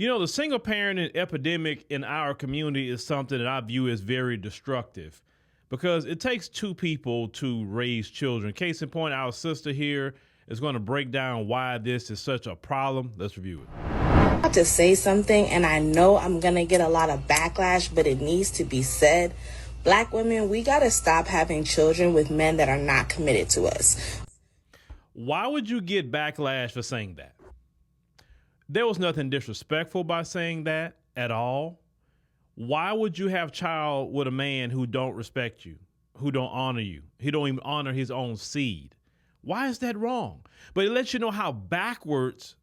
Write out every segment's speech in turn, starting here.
You know, the single parenting epidemic in our community is something that I view as very destructive because it takes two people to raise children. Case in point, our sister here is going to break down why this is such a problem. Let's review it. I'm about to say something, and I know I'm going to get a lot of backlash, but it needs to be said. Black women, we got to stop having children with men that are not committed to us. Why would you get backlash for saying that? There was nothing disrespectful by saying that at all. Why would you have child with a man who don't respect you, who don't honor you? He don't even honor his own seed. Why is that wrong? But it lets you know how backwards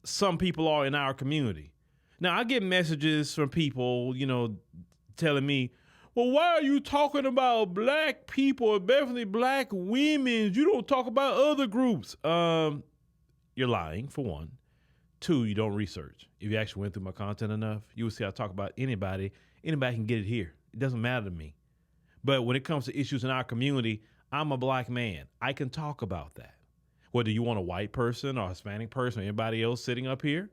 some people are in our community. Now, I get messages from people, telling me, well, why are you talking about black people, definitely black women? You don't talk about other groups. You're lying, for one. Two, you don't research. If you actually went through my content enough, you would see I talk about anybody. Anybody can get it here. It doesn't matter to me. But when it comes to issues in our community, I'm a black man. I can talk about that. Whether you want a white person or a Hispanic person or anybody else sitting up here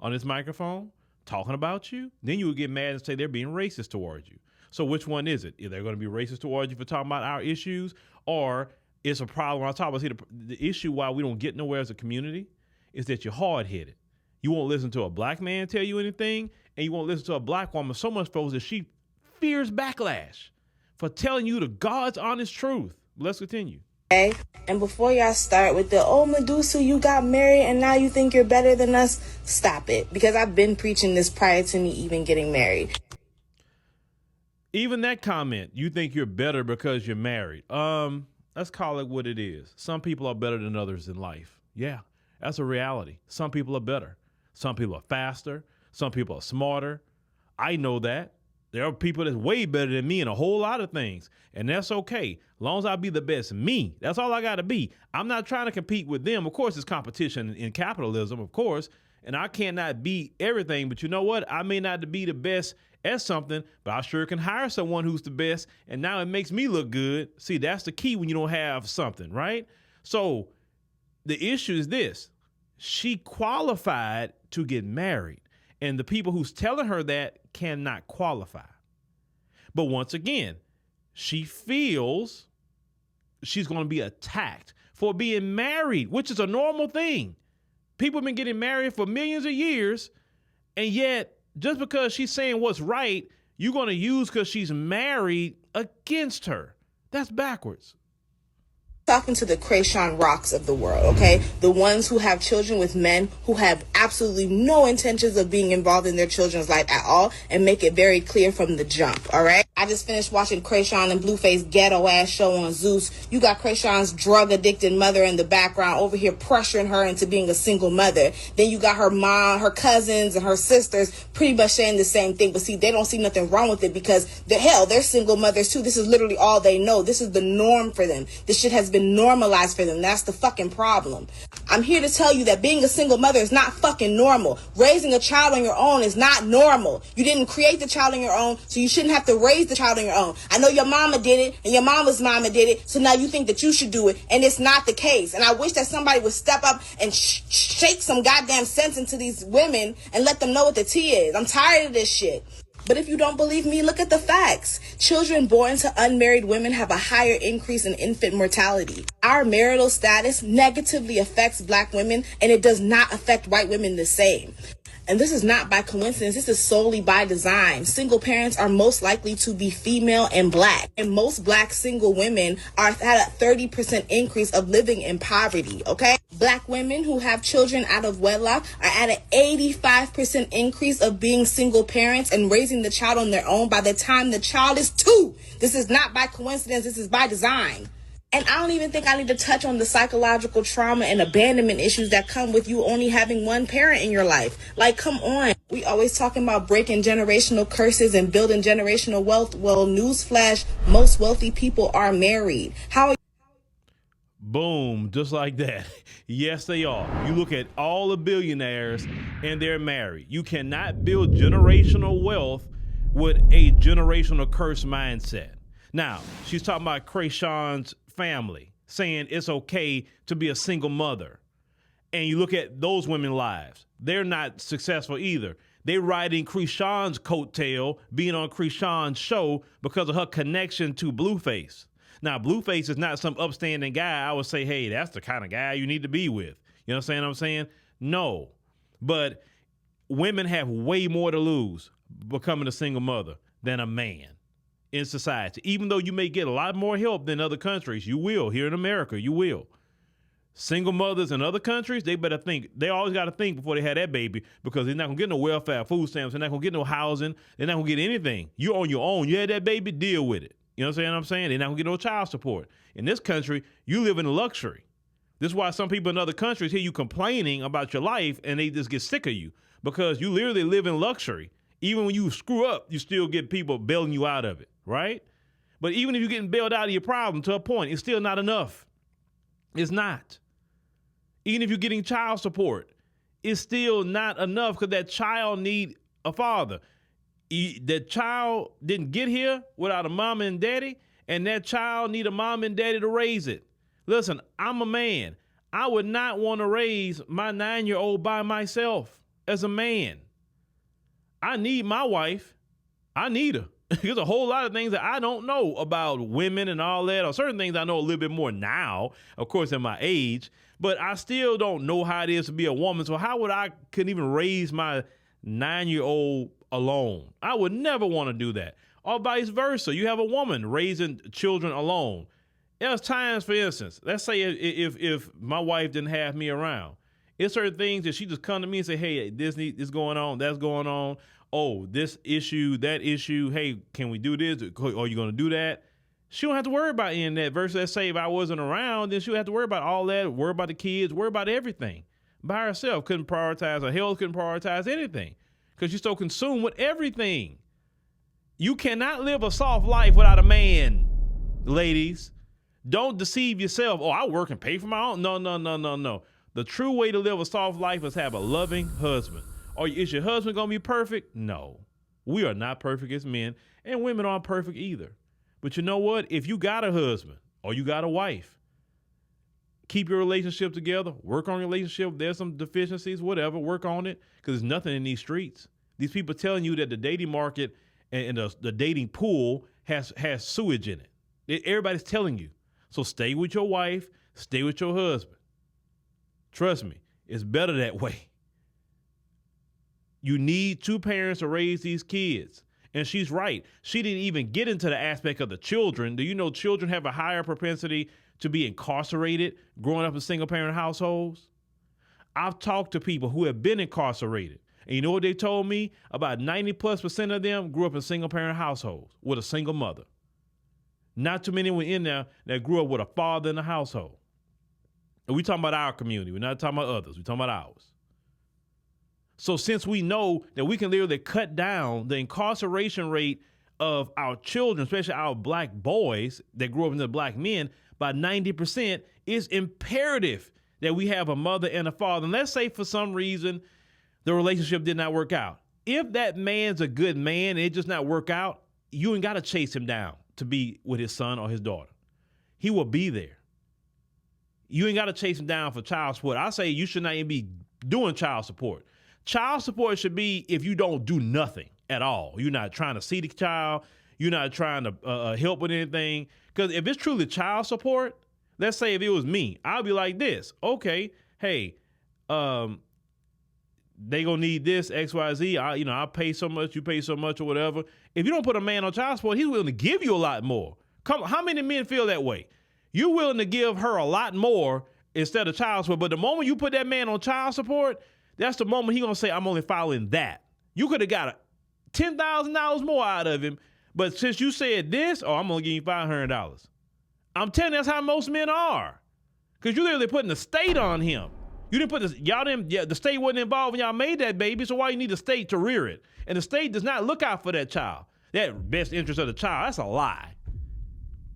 on this microphone talking about you, then you would get mad and say they're being racist towards you. So which one is it? Are they going to be racist towards you for talking about our issues, or it's a problem on top of it? The issue why we don't get nowhere as a community is that you're hard-headed. You won't listen to a black man tell you anything, and you won't listen to a black woman so much so that she fears backlash for telling you the God's honest truth. Let's continue. Okay? And before y'all start with the, oh, Medusa, you got married and now you think you're better than us, stop it. Because I've been preaching this prior to me even getting married. Even that comment, you think you're better because you're married. Let's call it what it is. Some people are better than others in life. Yeah, that's a reality. Some people are better. Some people are faster. Some people are smarter. I know that. There are people that's way better than me in a whole lot of things, and that's okay. As long as I be the best me, that's all I got to be. I'm not trying to compete with them. Of course, it's competition in capitalism, of course, and I cannot be everything, but you know what? I may not be the best at something, but I sure can hire someone who's the best, and now it makes me look good. See, that's the key when you don't have something, right? So the issue is this. She qualified to get married, and the people who's telling her that cannot qualify. But once again, she feels she's going to be attacked for being married, which is a normal thing. People have been getting married for millions of years, and yet just because she's saying what's right, you're going to use because she's married against her. That's backwards. Talking to the Krayshawn Rocks of the world, okay? The ones who have children with men who have absolutely no intentions of being involved in their children's life at all, and make it very clear from the jump, all right? I just finished watching Krayshawn and Blueface ghetto-ass show on Zeus. You got Krayshawn's drug-addicted mother in the background over here pressuring her into being a single mother. Then you got her mom, her cousins, and her sisters pretty much saying the same thing. But see, they don't see nothing wrong with it because, they're single mothers too. This is literally all they know. This is the norm for them. This shit has been normalized for them. That's the fucking problem. I'm here to tell you that being a single mother is not fucking normal. Raising a child on your own is not normal. You didn't create the child on your own, so you shouldn't have to raise the child on your own. I know your mama did it, and your mama's mama did it, so now you think that you should do it, and it's not the case. And I wish that somebody would step up and shake some goddamn sense into these women and let them know what the tea is. I'm tired of this shit. But if you don't believe me, look at the facts. Children born to unmarried women have a higher increase in infant mortality. Our marital status negatively affects black women, and it does not affect white women the same. And this is not by coincidence. This is solely by design. Single parents are most likely to be female and black. And most black single women are at a 30% increase of living in poverty, okay? Black women who have children out of wedlock are at an 85% increase of being single parents and raising the child on their own by the time the child is 2. This is not by coincidence. This is by design. And I don't even think I need to touch on the psychological trauma and abandonment issues that come with you only having one parent in your life. Like, come on. We always talking about breaking generational curses and building generational wealth. Well, newsflash, most wealthy people are married. How? Boom, just like that. Yes, they are. You look at all the billionaires and they're married. You cannot build generational wealth with a generational curse mindset. Now, she's talking about Krayshawn's family, saying it's okay to be a single mother. And you look at those women's lives, they're not successful either. They riding Krishan's coattail, being on Krishan's show because of her connection to Blueface. Now, Blueface is not some upstanding guy. I would say, hey, that's the kind of guy you need to be with. You know what I'm saying? No. But women have way more to lose becoming a single mother than a man in society. Even though you may get a lot more help than other countries, you will. Here in America, you will. Single mothers in other countries, they better think. They always got to think before they have that baby, because they're not going to get no welfare, food stamps. They're not going to get no housing. They're not going to get anything. You're on your own. You had that baby, deal with it. You know what I'm saying? They're not going to get no child support. In this country, you live in luxury. This is why some people in other countries hear you complaining about your life and they just get sick of you, because you literally live in luxury. Even when you screw up, you still get people bailing you out of it, right? But even if you're getting bailed out of your problem to a point, it's still not enough. It's not. Even if you're getting child support, it's still not enough, because that child need a father. That child didn't get here without a mom and daddy, and that child need a mom and daddy to raise it. Listen, I'm a man. I would not want to raise my 9-year-old by myself as a man. I need my wife. I need her. There's a whole lot of things that I don't know about women and all that, or certain things I know a little bit more now, of course, in my age, but I still don't know how it is to be a woman. So how would I couldn't even raise my 9-year-old alone? I would never want to do that. Or vice versa. You have a woman raising children alone. There's times, for instance, let's say if my wife didn't have me around, it's certain things that she just come to me and say, hey, this going on, that's going on. Oh, this issue, that issue. Hey, can we do this? Are you going to do that? She don't have to worry about any of that. Versus, let's say if I wasn't around, then she would have to worry about all that, worry about the kids, worry about everything by herself. Couldn't prioritize her health, couldn't prioritize anything, because she's so consumed with everything. You cannot live a soft life without a man, ladies. Don't deceive yourself. Oh, I work and pay for my own. No. The true way to live a soft life is have a loving husband. Or is your husband going to be perfect? No. We are not perfect as men, and women aren't perfect either. But you know what? If you got a husband or you got a wife, keep your relationship together, work on your relationship. There's some deficiencies, whatever, work on it, because there's nothing in these streets. These people telling you that the dating market and the dating pool has sewage in it. Everybody's telling you. So stay with your wife, stay with your husband. Trust me, it's better that way. You need two parents to raise these kids. And she's right. She didn't even get into the aspect of the children. Do you know children have a higher propensity to be incarcerated growing up in single-parent households? I've talked to people who have been incarcerated. And you know what they told me? About 90+% of them grew up in single-parent households with a single mother. Not too many were in there that grew up with a father in the household. And we're talking about our community. We're not talking about others. We're talking about ours. So since we know that we can literally cut down the incarceration rate of our children, especially our black boys that grew up into black men, by 90%, it's imperative that we have a mother and a father. And let's say for some reason the relationship did not work out. If that man's a good man and it just not work out, you ain't got to chase him down to be with his son or his daughter. He will be there. You ain't got to chase him down for child support. I say you should not even be doing child support. Child support should be if you don't do nothing at all. You're not trying to see the child. You're not trying to help with anything. Because if it's truly child support, let's say if it was me, I'll be like this. Okay, hey, they gonna need this, X, Y, Z. I pay so much, you pay so much or whatever. If you don't put a man on child support, he's willing to give you a lot more. Come, how many men feel that way? You're willing to give her a lot more instead of child support. But the moment you put that man on child support, that's the moment he's going to say, I'm only following that. You could have got $10,000 more out of him, but since you said this, I'm going to give you $500. I'm telling you, that's how most men are. Because you literally putting the state on him. You didn't put this, the state wasn't involved when y'all made that baby, so why you need the state to rear it? And the state does not look out for that child. That best interest of the child, that's a lie.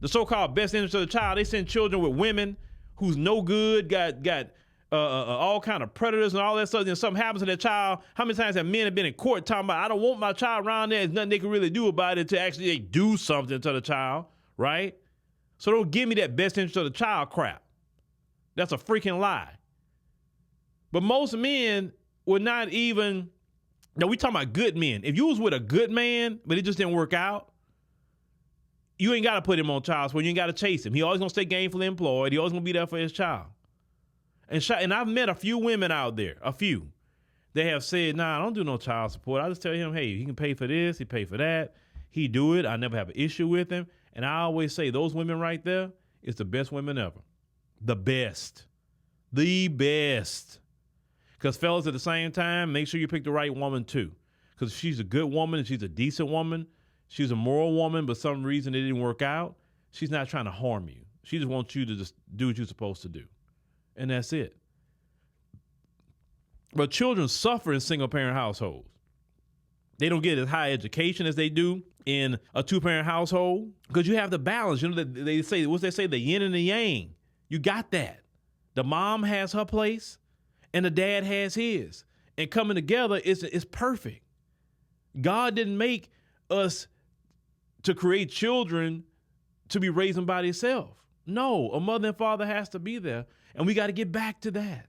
The so-called best interest of the child, they send children with women who's no good, got all kind of predators and all that stuff, and something happens to that child. How many times have men have been in court talking about, I don't want my child around there, there's nothing they can really do about it to actually do something to the child, right? So don't give me that best interest of the child crap. That's a freaking lie. But most men would not even, now we talking about good men. If you was with a good man, but it just didn't work out, you ain't got to put him on child support. You ain't got to chase him. He always going to stay gainfully employed. He always going to be there for his child. And I've met a few women out there, a few. They have said, nah, I don't do no child support. I just tell him, hey, he can pay for this, he pay for that. He do it. I never have an issue with him. And I always say those women right there is the best women ever. The best. The best. Because fellas, at the same time, make sure you pick the right woman too. Because if she's a good woman and she's a decent woman, she's a moral woman, but some reason it didn't work out, she's not trying to harm you. She just wants you to just do what you're supposed to do. And that's it. But children suffer in single-parent households. They don't get as high education as they do in a two-parent household because you have the balance. You know, they say, what's they say, the yin and the yang. You got that. The mom has her place and the dad has his. And coming together is perfect. God didn't make us to create children to be raised them by themselves. No, a mother and father has to be there. And we got to get back to that.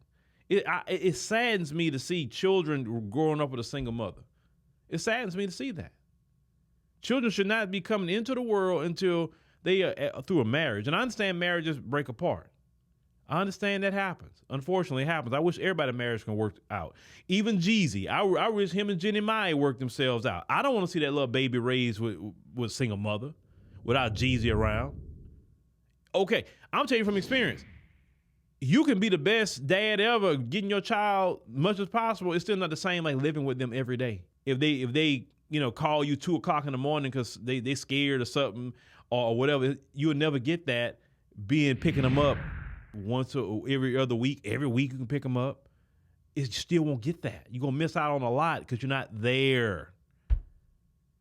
It saddens me to see children growing up with a single mother. It saddens me to see that. Children should not be coming into the world until they are through a marriage. And I understand marriages break apart. I understand that happens. Unfortunately, it happens. I wish everybody's marriage can work out. Even Jeezy, I wish him and Jenny Mai worked themselves out. I don't want to see that little baby raised with a single mother without Jeezy around. Okay, I'm telling you from experience. You can be the best dad ever, getting your child much as possible. It's still not the same like living with them every day. If they call you 2:00 in the morning because they scared or something or whatever, you'll never get that picking them up once or every other week. Every week you can pick them up. You still won't get that. You're going to miss out on a lot because you're not there.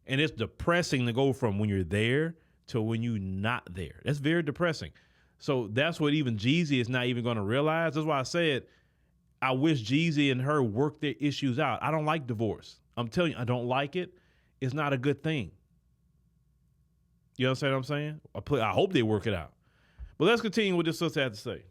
And it's depressing to go from when you're there to when you're not there. That's very depressing. So that's what even Jeezy is not even going to realize. That's why I said I wish Jeezy and her work their issues out. I don't like divorce. I'm telling you, I don't like it. It's not a good thing. You understand what I'm saying? I hope they work it out. But let's continue with this sister had to say.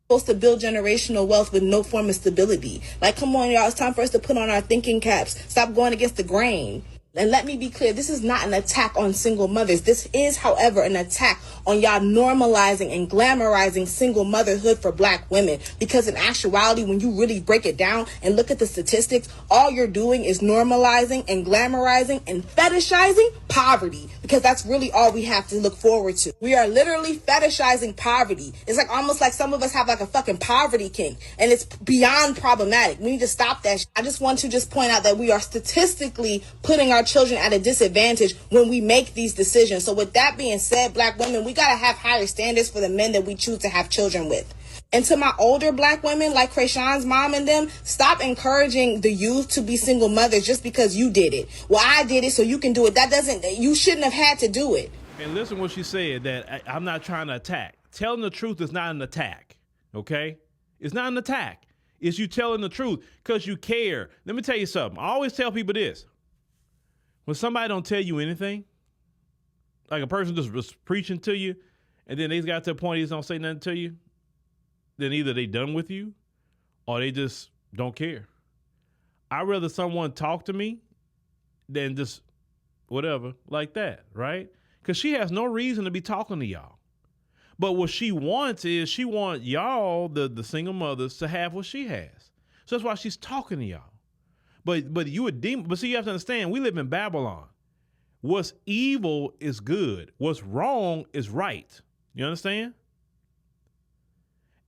Supposed to build generational wealth with no form of stability. Like, come on, y'all. It's time for us to put on our thinking caps. Stop going against the grain. And let me be clear, this is not an attack on single mothers. This is, however, an attack on y'all normalizing and glamorizing single motherhood for Black women. Because in actuality, when you really break it down and look at the statistics, all you're doing is normalizing and glamorizing and fetishizing poverty. Because that's really all we have to look forward to. We are literally fetishizing poverty. It's like almost like some of us have like a fucking poverty king. And it's beyond problematic. We need to stop that. I just want to point out that we are statistically putting our children at a disadvantage when we make these decisions. So with that being said, Black women, we gotta have higher standards for the men that we choose to have children with. And to my older Black women, like Krayshawn's mom and them, stop encouraging the youth to be single mothers just because you did it. Well, I did it, so you can do it. You shouldn't have had to do it. And listen what she said, that I'm not trying to attack. Telling the truth is not an attack, okay? It's not an attack. It's you telling the truth because you care. Let me tell you something. I always tell people this. When somebody don't tell you anything, like a person just was preaching to you, and then they got to a point they just don't say nothing to you, then either they done with you or they just don't care. I'd rather someone talk to me than just whatever like that, right? Because she has no reason to be talking to y'all. But what she wants is she wants y'all, the single mothers, to have what she has. So that's why she's talking to y'all. But you a demon. But see, you have to understand, we live in Babylon. What's evil is good. What's wrong is right. You understand?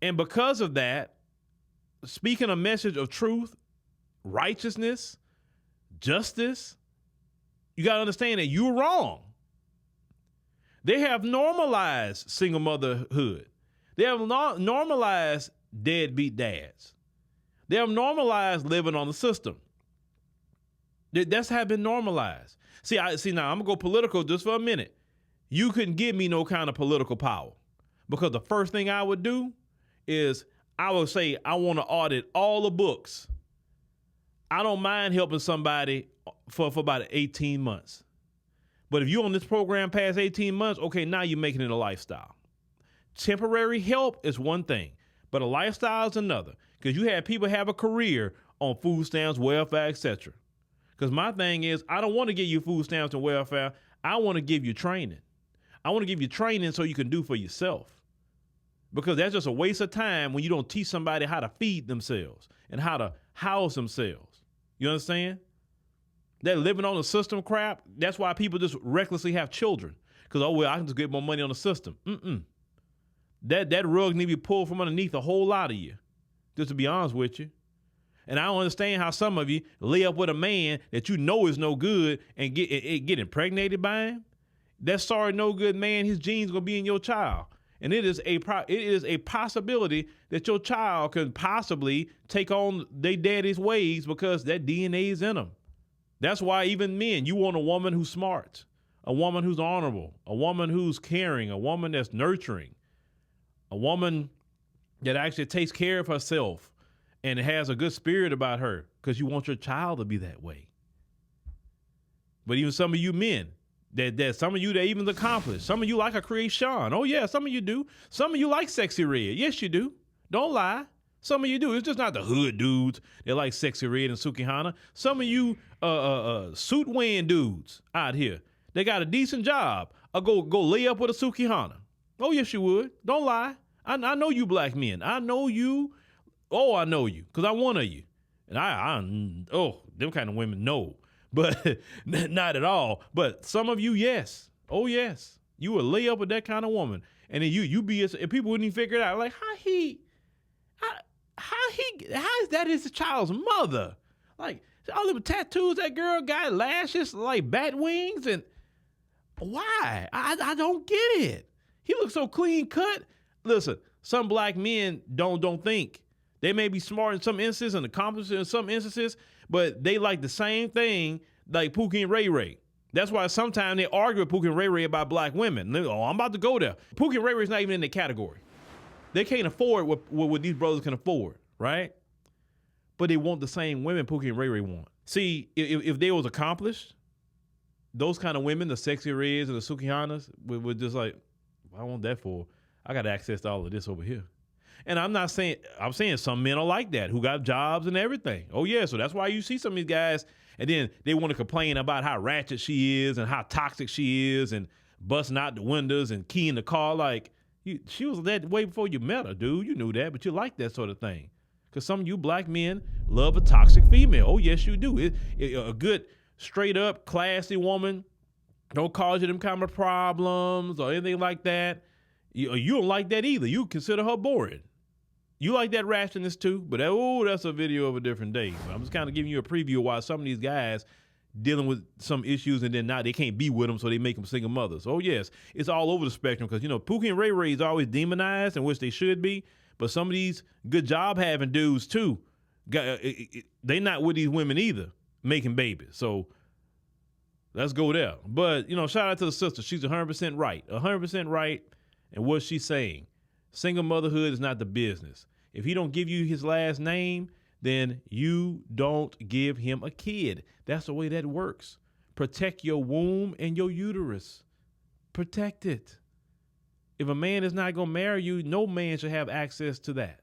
And because of that, speaking a message of truth, righteousness, justice, you got to understand that you're wrong. They have normalized single motherhood. They have normalized deadbeat dads. They have normalized living on the system. That's how it's been normalized. See, now I'm going to go political just for a minute. You couldn't give me no kind of political power because the first thing I would do is I would say I want to audit all the books. I don't mind helping somebody for about 18 months. But if you're on this program past 18 months, okay, now you're making it a lifestyle. Temporary help is one thing, but a lifestyle is another. Because you had people have a career on food stamps, welfare, etc. Because my thing is, I don't want to give you food stamps and welfare. I want to give you training. I want to give you training so you can do for yourself. Because that's just a waste of time when you don't teach somebody how to feed themselves and how to house themselves. You understand? That living on the system crap, that's why people just recklessly have children. Because, oh, well, I can just get more money on the system. That rug need to be pulled from underneath a whole lot of you, just to be honest with you. And I don't understand how some of you lay up with a man that you know is no good and get impregnated by him. That sorry, no good man, his genes going to be in your child. And it is a possibility that your child can possibly take on their daddy's ways because that DNA is in them. That's why even men, you want a woman who's smart, a woman who's honorable, a woman who's caring, a woman that's nurturing, a woman that actually takes care of herself and has a good spirit about her because you want your child to be that way. But even some of you men, that some of you that even accomplished, some of you like a creation. Oh yeah, some of you do. Some of you like sexy red. Yes, you do. Don't lie. Some of you do. It's just not the hood dudes that like sexy red and Sukihana. Some of you suit wearing dudes out here, they got a decent job. Go lay up with a Sukihana. Oh yes, you would. Don't lie. I know you black men. I know you. Oh, I know you because I'm one of you. And them kind of women, no. But not at all. But some of you, yes. Oh, yes. You would lay up with that kind of woman. And then you be, and people wouldn't even figure it out. Like, how is that his child's mother? Like, all the tattoos that girl got, lashes like bat wings. And why? I don't get it. He looks so clean cut. Listen, some black men don't think. They may be smart in some instances and accomplished in some instances, but they like the same thing like Pookie and Ray Ray. That's why sometimes they argue with Pookie and Ray Ray about black women. Oh, I'm about to go there. Pookie and Ray Ray's not even in the category. They can't afford what these brothers can afford, right? But they want the same women Pookie and Ray Ray want. See, if they was accomplished, those kind of women, the sexy reds and the Sukihanas, would just like, I want that for. I got access to all of this over here. And I'm saying some men are like that who got jobs and everything. Oh yeah, so that's why you see some of these guys and then they want to complain about how ratchet she is and how toxic she is and busting out the windows and keying the car. Like, she was that way before you met her, dude. You knew that, but you like that sort of thing. Because some of you black men love a toxic female. Oh yes, you do. A good, straight up, classy woman don't cause you them kind of problems or anything like that. You don't like that either. You consider her boring. You like that rashness too, but that's a video of a different day. I'm just kind of giving you a preview of why some of these guys dealing with some issues and then now they can't be with them, so they make them single mothers. Oh yes, it's all over the spectrum because Pookie and Ray Ray is always demonized, and which they should be. But some of these good job having dudes too, they not with these women either, making babies. So let's go there. But shout out to the sister. She's 100% right. 100% right in what she's saying. Single motherhood is not the business. If he don't give you his last name, then you don't give him a kid. That's the way that works. Protect your womb and your uterus. Protect it. If a man is not going to marry you, no man should have access to that.